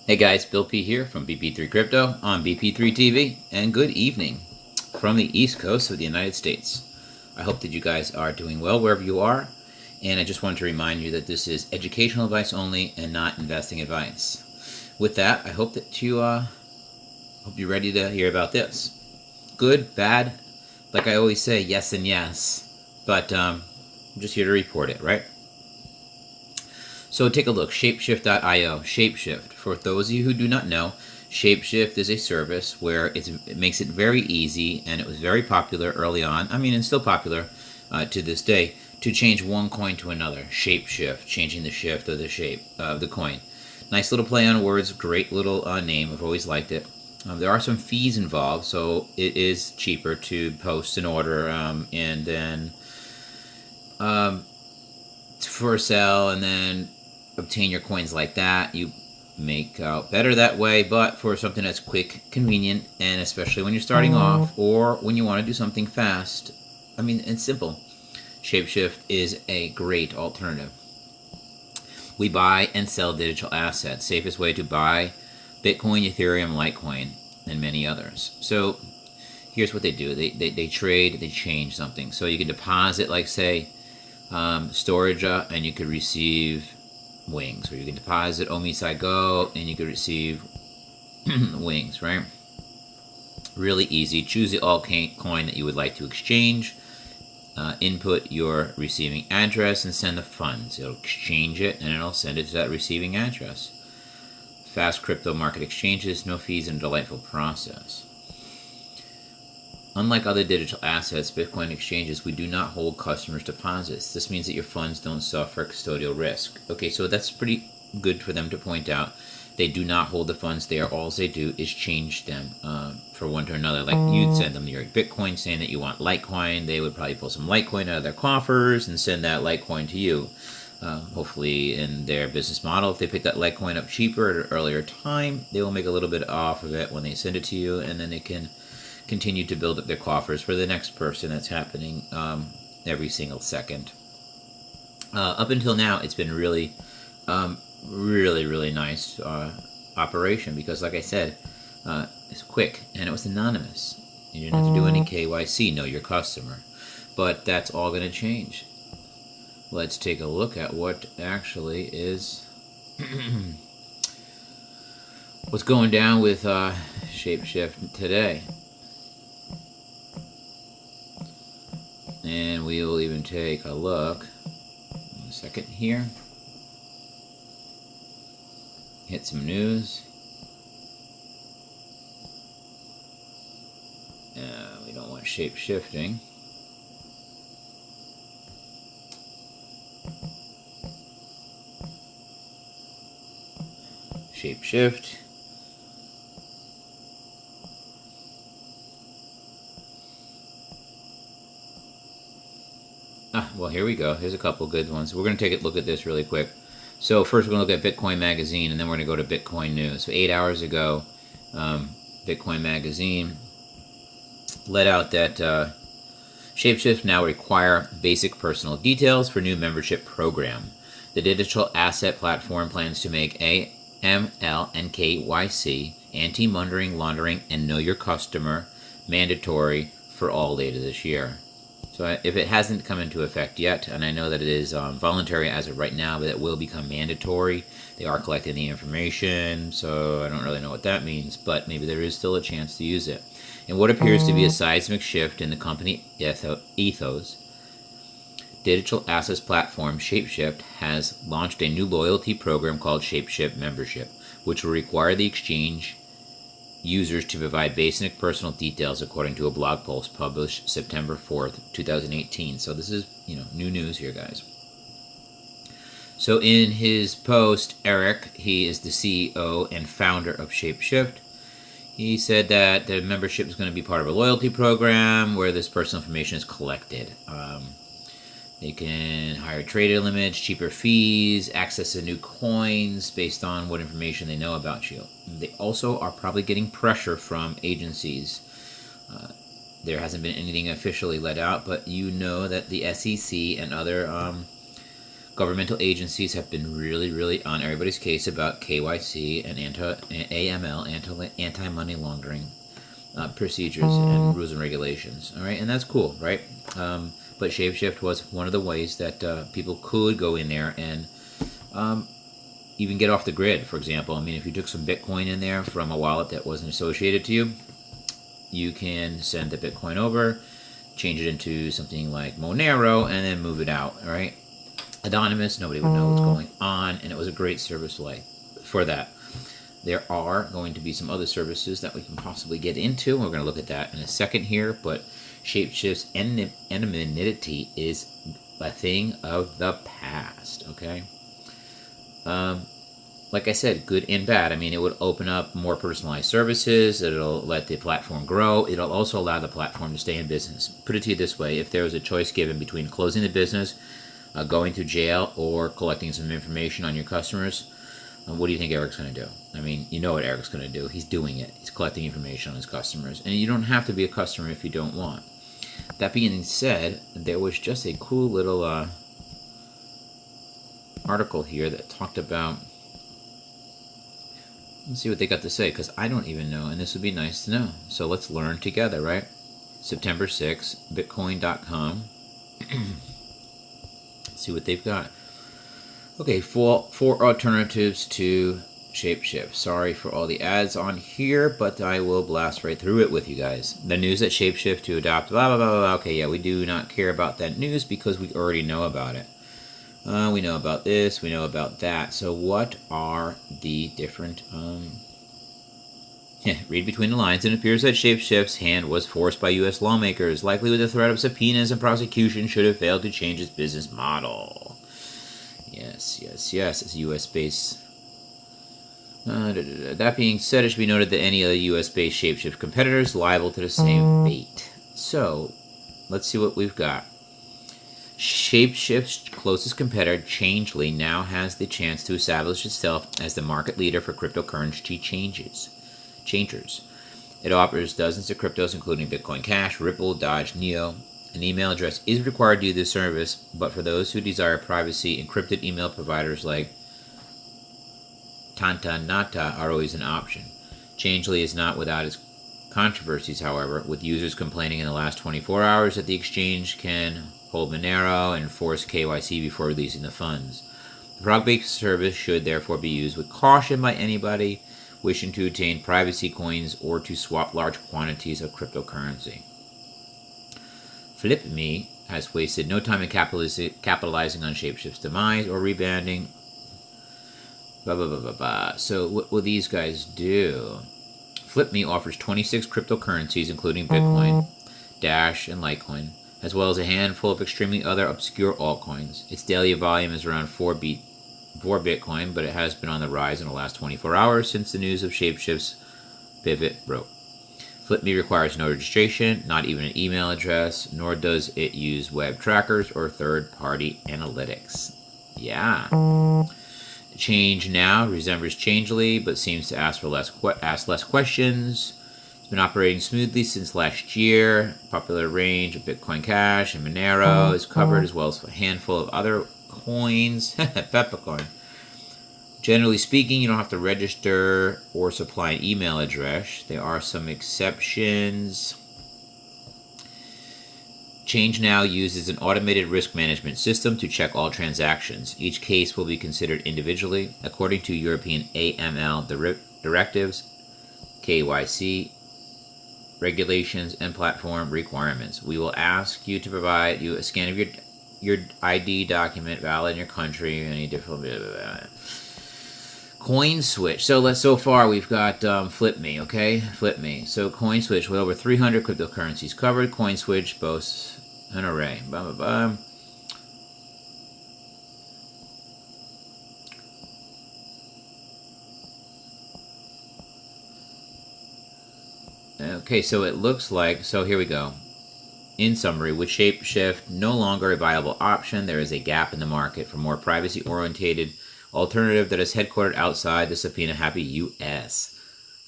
Hey guys, Bill P here from BP3 Crypto on BP3 TV, and good evening from the East Coast of the United States. I hope that you guys are doing well wherever you are, and I just wanted to remind you that this is educational advice only and not investing advice. With that, I hope that you're ready to hear about this. Good, bad, like I always say, yes and yes, but I'm just here to report it, right? So take a look, Shapeshift.io, Shapeshift. For those of you who do not know, Shapeshift is a service where it makes it very easy, and it was very popular early on, and still popular to this day, to change one coin to another. Shapeshift, changing the shift of the shape of the coin. Nice little play on words, great little name, I've always liked it. There are some fees involved, so it is cheaper to post an order and then for sale, and then obtain your coins like that. You make out better that way, but for something that's quick, convenient, and especially when you're starting off or when you want to do something fast, and simple, Shapeshift is a great alternative. We buy and sell digital assets. Safest way to buy Bitcoin, Ethereum, Litecoin, and many others. So here's what they do. They trade, they change something. So you can deposit, like say, storage, and you could receive wings, or you can deposit OmiSaiGo and you could receive wings, right? Really easy. Choose the altcoin that you would like to exchange, input your receiving address, and send the funds. It'll exchange it and it'll send it to that receiving address. Fast crypto market exchanges, no fees, and a delightful process. Unlike other digital assets, Bitcoin exchanges, we do not hold customers' deposits. This means that your funds don't suffer custodial risk. Okay, so that's pretty good for them to point out. They do not hold the funds there. All they do is change them for one to another. Like you'd send them your Bitcoin saying that you want Litecoin. They would probably pull some Litecoin out of their coffers and send that Litecoin to you. Hopefully in their business model, if they pick that Litecoin up cheaper at an earlier time, they will make a little bit off of it when they send it to you, and then they can continue to build up their coffers for the next person. That's happening every single second. Up until now, it's been really nice operation because, like I said, it's quick and it was anonymous. You didn't have to do any KYC, know your customer. But that's all going to change. Let's take a look at what actually is what's going down with Shapeshift today. And we will even take a look in a second here. Hit some news. We don't want shape shifting. Shape shift. Well, here we go. Here's a couple good ones. We're going to take a look at this really quick. So first we're going to look at Bitcoin Magazine, and then we're going to go to Bitcoin News. So 8 hours ago, Bitcoin Magazine let out that Shapeshift now require basic personal details for new membership program. The digital asset platform plans to make AML and KYC, anti-money laundering, and know your customer mandatory for all later this year. So if it hasn't come into effect yet, and I know that it is voluntary as of right now, but it will become mandatory. They are collecting the information, so I don't really know what that means, but maybe there is still a chance to use it. In what appears to be a seismic shift in the company ethos, digital assets platform Shapeshift has launched a new loyalty program called Shapeshift Membership, which will require the exchange users to provide basic personal details according to a blog post published September 4th, 2018. So this is, new news here, guys. So in his post, Eric, he is the CEO and founder of Shapeshift. He said that the membership is going to be part of a loyalty program where this personal information is collected. They can hire trader limits, cheaper fees, access to new coins based on what information they know about you. They also are probably getting pressure from agencies. There hasn't been anything officially let out, but you know that the SEC and other Governmental agencies have been really on everybody's case about KYC and AML, anti-money laundering procedures and rules and regulations. All right, and that's cool, right? But Shapeshift was one of the ways that people could go in there and even get off the grid, for example. I mean, if you took some Bitcoin in there from a wallet that wasn't associated to you, you can send the Bitcoin over, change it into something like Monero, and then move it out, all right? Anonymous, nobody would know what's going on, and it was a great service for that. There are going to be some other services that we can possibly get into. We're going to look at that in a second here, but Shapeshift's anonymity is a thing of the past, okay? Like I said, good and bad. I mean, it would open up more personalized services. It'll let the platform grow. It'll also allow the platform to stay in business. Put it to you this way. If there was a choice given between closing the business, going to jail, or collecting some information on your customers, what do you think Eric's going to do? I mean, you know what Eric's going to do. He's doing it. He's collecting information on his customers. And you don't have to be a customer if you don't want. That being said, there was just a cool little article here that talked about... Let's see what they got to say, because I don't even know, and this would be nice to know. So let's learn together, right? September 6th, Bitcoin.com. See what they've got. Okay, four alternatives to Shapeshift. Sorry for all the ads on here, but I will blast right through it with you guys. The news at Shapeshift to adopt blah, blah, blah, blah. Okay, yeah, we do not care about that news because we already know about it. We know about this, we know about that. So what are the different... read between the lines. It appears that Shapeshift's hand was forced by U.S. lawmakers, likely with the threat of subpoenas and prosecution should have failed to change its business model. Yes. It's U.S.-based. That being said, it should be noted that any other U.S.-based Shapeshift competitors liable to the same fate. So, let's see what we've got. Shapeshift's closest competitor, Changelly, now has the chance to establish itself as the market leader for cryptocurrency changers. It offers dozens of cryptos, including Bitcoin Cash, Ripple, Doge, Neo. An email address is required to use this service, but for those who desire privacy, encrypted email providers like Tantanata are always an option. Changelly is not without its controversies, however, with users complaining in the last 24 hours that the exchange can hold Monero and force KYC before releasing the funds. The frog-based service should therefore be used with caution by anybody wishing to obtain privacy coins or to swap large quantities of cryptocurrency. FlipMe has wasted no time in capitalizing on Shapeshift's demise or rebranding. So what will these guys do? FlipMe offers 26 cryptocurrencies, including Bitcoin, Dash, and Litecoin, as well as a handful of extremely other obscure altcoins. Its daily volume is around 4 Bitcoin, but it has been on the rise in the last 24 hours since the news of Shapeshift's pivot broke. FlipMe requires no registration, not even an email address, nor does it use web trackers or third-party analytics. Yeah. Change Now resembles Changelly, but seems to ask less questions. It's been operating smoothly since last year. Popular range of Bitcoin Cash and Monero is covered, as well as a handful of other coins. Peppercoin. Generally speaking, you don't have to register or supply an email address. There are some exceptions. Change Now uses an automated risk management system to check all transactions. Each case will be considered individually according to European AML directives, KYC regulations, and platform requirements. We will ask you to provide you a scan of your ID document valid in your country, any different... CoinSwitch. So far we've got FlipMe, okay? FlipMe. So CoinSwitch, with over 300 cryptocurrencies covered, CoinSwitch boasts an array. Okay, so it looks like, so here we go. In summary, with Shapeshift no longer a viable option, there is a gap in the market for more privacy-oriented alternative that is headquartered outside the subpoena-happy U.S.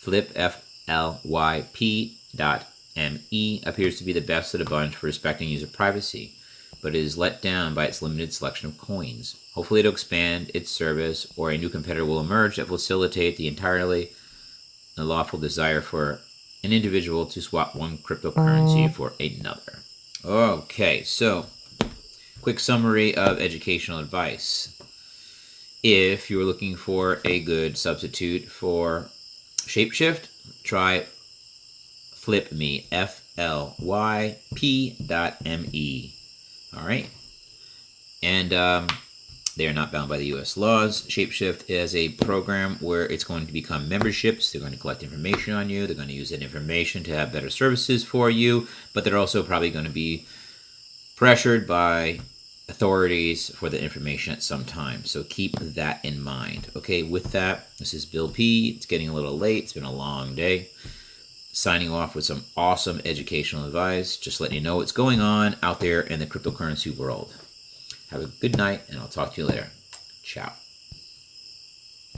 FlipFlyP.me appears to be the best of the bunch for respecting user privacy, but it is let down by its limited selection of coins. Hopefully it'll expand its service, or a new competitor will emerge that facilitate the entirely unlawful desire for an individual to swap one cryptocurrency for another. Okay, so quick summary of educational advice. If you're looking for a good substitute for Shapeshift, try FlipMe, FLYP.me. All right. And they are not bound by the U.S. laws. Shapeshift is a program where it's going to become memberships. They're going to collect information on you. They're going to use that information to have better services for you. But they're also probably going to be pressured by authorities for the information at some time. So keep that in mind. Okay, with that, this is Bill P. It's getting a little late. It's been a long day. Signing off with some awesome educational advice. Just letting you know what's going on out there in the cryptocurrency world. Have a good night, and I'll talk to you later. Ciao.